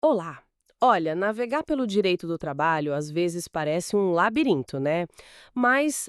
Olá! Olha, navegar pelo direito do trabalho às vezes parece um labirinto, né? Mas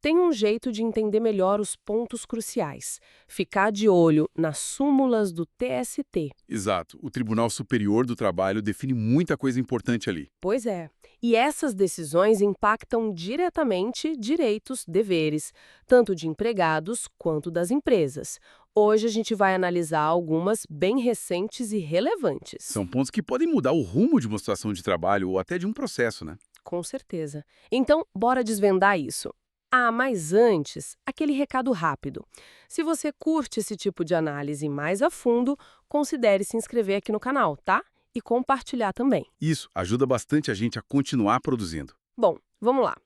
tem um jeito de entender melhor os pontos cruciais. Ficar de olho nas súmulas do TST. Exato. O Tribunal Superior do Trabalho define muita coisa importante ali. Pois é. E essas decisões impactam diretamente direitos, deveres, tanto de empregados quanto das empresas. Hoje a gente vai analisar algumas bem recentes e relevantes. São pontos que podem mudar o rumo de uma situação de trabalho ou até de um processo, né? Com certeza. Então, bora desvendar isso. Ah, mas antes, aquele recado rápido. Se você curte esse tipo de análise mais a fundo, considere se inscrever aqui no canal, tá? E compartilhar também. Isso ajuda bastante a gente a continuar produzindo. Bom, vamos lá.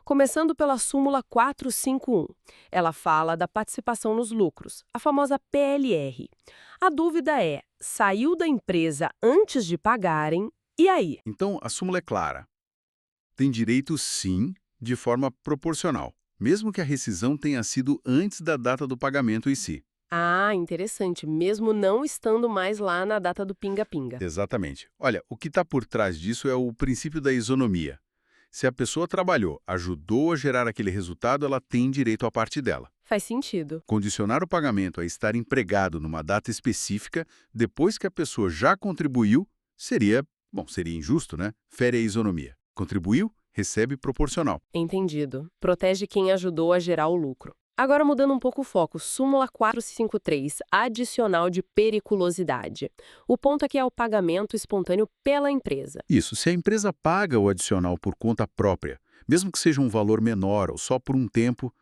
Começando pela súmula 451. Ela fala da participação nos lucros, a famosa PLR. A dúvida é: saiu da empresa antes de pagarem, e aí? Então, a súmula é clara. Tem direito, sim, de forma proporcional, mesmo que a rescisão tenha sido antes da data do pagamento em si. Ah, interessante, mesmo não estando mais lá na data do pinga-pinga. Exatamente. Olha, o que está por trás disso é o princípio da isonomia. Se a pessoa trabalhou, ajudou a gerar aquele resultado, ela tem direito à parte dela. Faz sentido. Condicionar o pagamento a estar empregado numa data específica, depois que a pessoa já contribuiu, seria injusto, né? Fere a isonomia. Contribuiu, recebe proporcional. Entendido. Protege quem ajudou a gerar o lucro. Agora mudando um pouco o foco, súmula 453, adicional de periculosidade. O ponto aqui é o pagamento espontâneo pela empresa. Isso, se a empresa paga o adicional por conta própria, mesmo que seja um valor menor ou só por um tempo,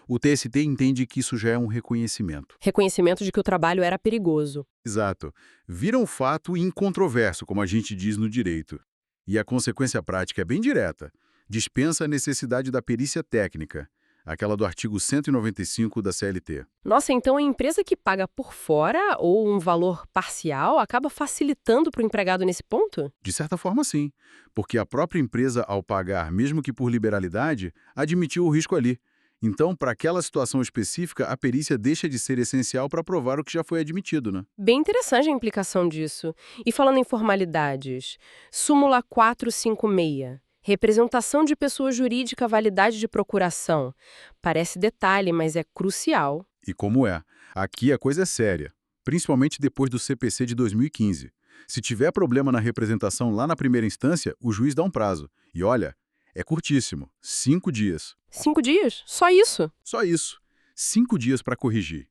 o TST entende que isso já é um reconhecimento. Reconhecimento de que o trabalho era perigoso. Exato. Vira um fato incontroverso, como a gente diz no direito. E a consequência prática é bem direta. Dispensa a necessidade da perícia técnica, aquela do artigo 195 da CLT. Nossa, então a empresa que paga por fora ou um valor parcial acaba facilitando para o empregado nesse ponto? De certa forma, sim, porque a própria empresa, ao pagar, mesmo que por liberalidade, admitiu o risco ali. Então, para aquela situação específica, a perícia deixa de ser essencial para provar o que já foi admitido, né? Bem interessante a implicação disso. E falando em formalidades, súmula 456. Representação de pessoa jurídica, validade de procuração. Parece detalhe, mas é crucial. E como é? Aqui a coisa é séria, principalmente depois do CPC de 2015. Se tiver problema na representação lá na primeira instância, o juiz dá um prazo. E olha, é curtíssimo, 5 dias. 5 dias? Só isso? Só isso, 5 dias para corrigir.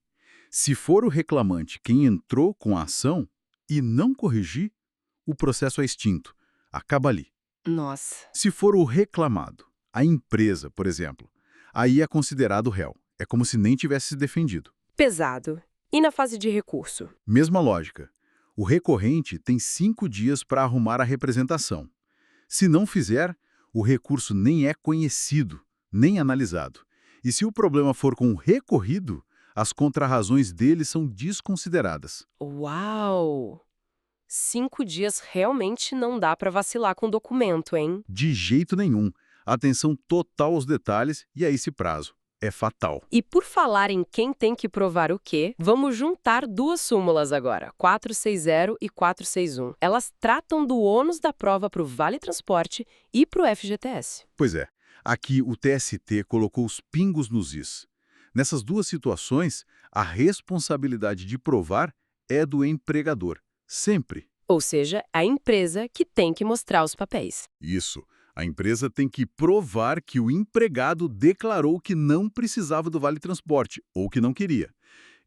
Se for o reclamante quem entrou com a ação e não corrigir, o processo é extinto, acaba ali. Nossa. Se for o reclamado, a empresa, por exemplo, aí é considerado réu. É como se nem tivesse se defendido. Pesado. E na fase de recurso? Mesma lógica. O recorrente tem 5 dias para arrumar a representação. Se não fizer, o recurso nem é conhecido, nem analisado. E se o problema for com o recorrido, as contrarrazões dele são desconsideradas. Uau! 5 dias realmente não dá para vacilar com o documento, hein? De jeito nenhum. Atenção total aos detalhes e a esse prazo. É fatal. E por falar em quem tem que provar o quê, vamos juntar duas súmulas agora, 460 e 461. Elas tratam do ônus da prova para o Vale Transporte e para o FGTS. Pois é, aqui o TST colocou os pingos nos is. Nessas duas situações, a responsabilidade de provar é do empregador. Sempre. Ou seja, a empresa que tem que mostrar os papéis. Isso. A empresa tem que provar que o empregado declarou que não precisava do Vale Transporte ou que não queria.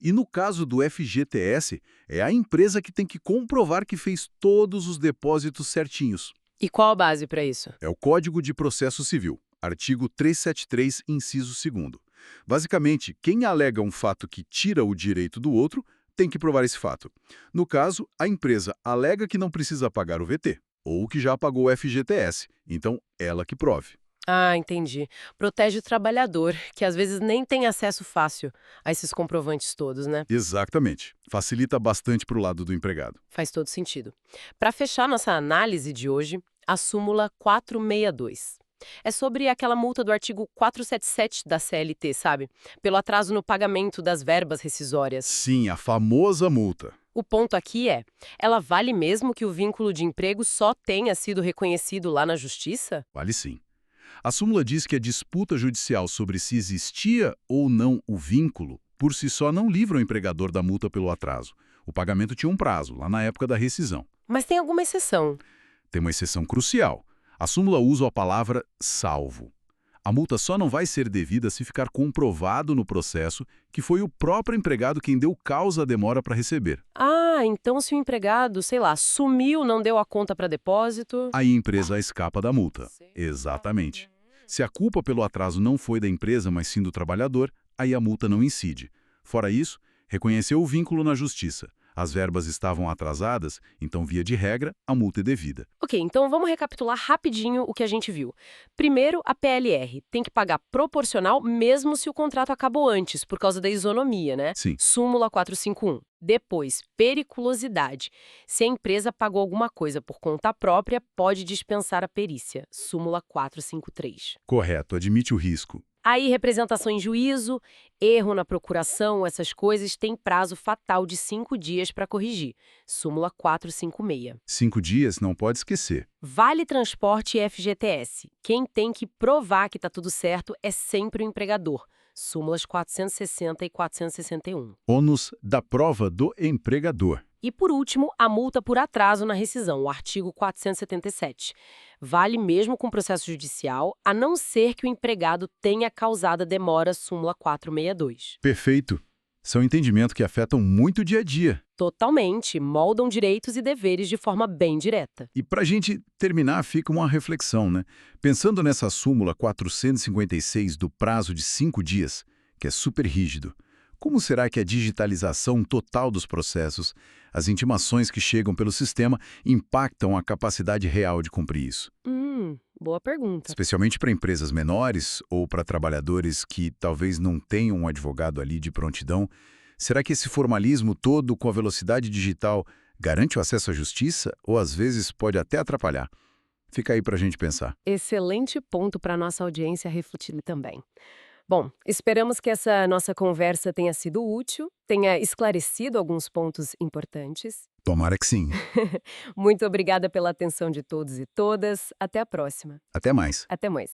E no caso do FGTS, é a empresa que tem que comprovar que fez todos os depósitos certinhos. E qual a base para isso? É o Código de Processo Civil, artigo 373, inciso 2º. Basicamente, quem alega um fato que tira o direito do outro tem que provar esse fato. No caso, a empresa alega que não precisa pagar o VT, ou que já pagou o FGTS, então ela que prove. Ah, entendi. Protege o trabalhador, que às vezes nem tem acesso fácil a esses comprovantes todos, né? Exatamente. Facilita bastante para o lado do empregado. Faz todo sentido. Para fechar nossa análise de hoje, a súmula 462. É sobre aquela multa do artigo 477 da CLT, sabe? Pelo atraso no pagamento das verbas rescisórias. Sim, a famosa multa. O ponto aqui é, ela vale mesmo que o vínculo de emprego só tenha sido reconhecido lá na justiça? Vale sim. A súmula diz que a disputa judicial sobre se existia ou não o vínculo, por si só não livra o empregador da multa pelo atraso. O pagamento tinha um prazo, lá na época da rescisão. Mas tem alguma exceção. Tem uma exceção crucial. A súmula usa a palavra salvo. A multa só não vai ser devida se ficar comprovado no processo que foi o próprio empregado quem deu causa à demora para receber. Ah, então se o empregado, sei lá, sumiu, não deu a conta para depósito... Aí a empresa escapa da multa. Exatamente. Se a culpa pelo atraso não foi da empresa, mas sim do trabalhador, aí a multa não incide. Fora isso, reconheceu o vínculo na justiça. As verbas estavam atrasadas, então, via de regra, a multa é devida. Ok, então vamos recapitular rapidinho o que a gente viu. Primeiro, a PLR tem que pagar proporcional mesmo se o contrato acabou antes, por causa da isonomia, né? Sim. Súmula 451. Depois, periculosidade. Se a empresa pagou alguma coisa por conta própria, pode dispensar a perícia. Súmula 453. Correto, admite o risco. Aí, representação em juízo, erro na procuração, essas coisas têm prazo fatal de 5 dias para corrigir. Súmula 456. 5 dias, não pode esquecer. Vale transporte e FGTS. Quem tem que provar que está tudo certo é sempre o empregador. Súmulas 460 e 461. Ônus da prova do empregador. E, por último, a multa por atraso na rescisão, o artigo 477. Vale mesmo com processo judicial, a não ser que o empregado tenha causado a demora, súmula 462. Perfeito. São entendimentos que afetam muito o dia a dia. Totalmente, moldam direitos e deveres de forma bem direta. E para a gente terminar, fica uma reflexão, né? Pensando nessa súmula 456 do prazo de 5 dias, que é super rígido, como será que a digitalização total dos processos, as intimações que chegam pelo sistema, impactam a capacidade real de cumprir isso? Boa pergunta. Especialmente para empresas menores ou para trabalhadores que talvez não tenham um advogado ali de prontidão, será que esse formalismo todo com a velocidade digital garante o acesso à justiça ou às vezes pode até atrapalhar? Fica aí para a gente pensar. Excelente ponto para a nossa audiência refletir também. Bom, esperamos que essa nossa conversa tenha sido útil, tenha esclarecido alguns pontos importantes. Tomara que sim. Muito obrigada pela atenção de todos e todas. Até a próxima. Até mais. Até mais.